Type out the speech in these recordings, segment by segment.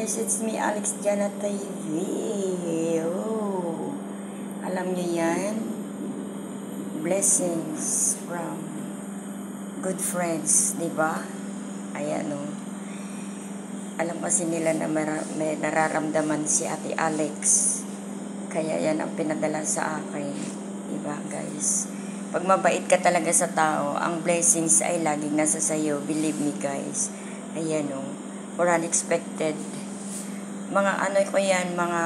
guys, it's me Alex Jana TV. Oh, alam nyo yan? Blessings from good friends, di ba? Ayan o. Alam kasi nila na may nararamdaman si Ate Alex. Kaya yan ang pinadala sa akin. Di ba guys? Pag mabait ka talaga sa tao, ang blessings ay laging nasa sayo. Believe me guys. Ayan o. For unexpected. Mga ano ko yan, mga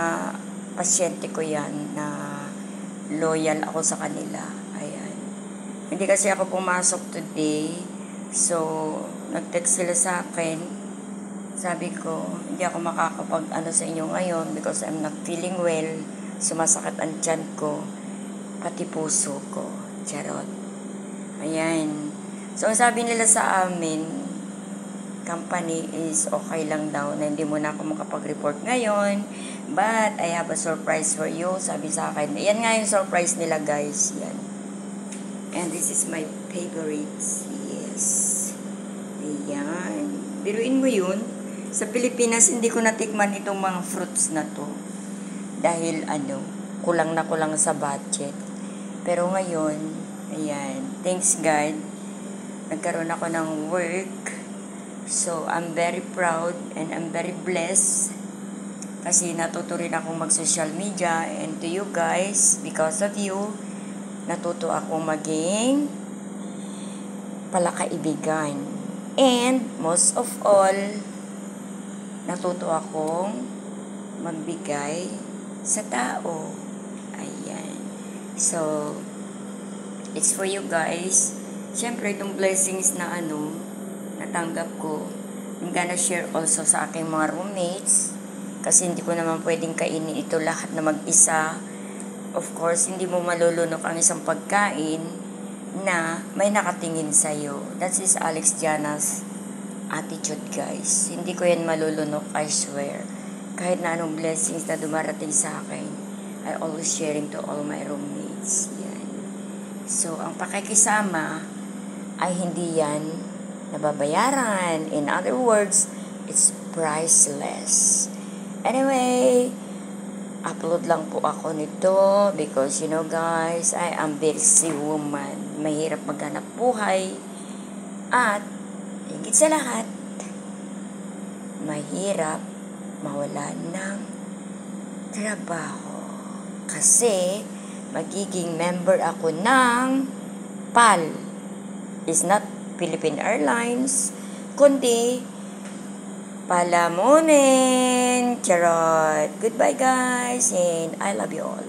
pasyente ko yan na loyal ako sa kanila. Ayan. Hindi kasi ako pumasok today. So, nag-text sila sa akin. Sabi ko, hindi ako makakapag-ano sa inyo ngayon because I'm not feeling well. Sumasakit ang tiyan ko. Pati puso ko. Charot. Ayan. So, sabi nila sa amin, company is okay lang daw na hindi mo na ako makapag-report ngayon, but I have a surprise for you, sabi sa akin. Yan nga yung surprise nila guys, yan. And this is my favorites, yes. Ayan. Biruin mo yun, sa Pilipinas hindi ko natikman itong mga fruits na to. Dahil kulang na kulang sa budget. Pero ngayon, ayan, thanks God, nagkaroon ako ng work. So, I'm very proud and I'm very blessed kasi natuto rin akong mag-social media, and to you guys, because of you, natuto akong maging palakaibigan. And, most of all, natuto akong magbigay sa tao. Ayan. So, it's for you guys. Siyempre, itong blessings na natanggap ko, I'm gonna share also sa aking mga roommates kasi hindi ko naman pwedeng kainin ito lahat na mag-isa. Of course, hindi mo malulunok ang isang pagkain na may nakatingin sa'yo. That is Alex Jana's attitude guys. Hindi ko yan malulunok, I swear. Kahit na anong blessings na dumarating sa akin, I always sharing to all my roommates. Yan. So, ang pakikisama ay hindi yan nababayaran. In other words, it's priceless. Anyway, upload lang po ako nito because you know guys, I am busy woman. Mahirap maghanap buhay at higit sa lahat, mahirap mawalan ng trabaho kasi magiging member ako ng PAL. Is not Philippine Airlines, kundi Palamunin. Charot. Goodbye guys, and I love you all.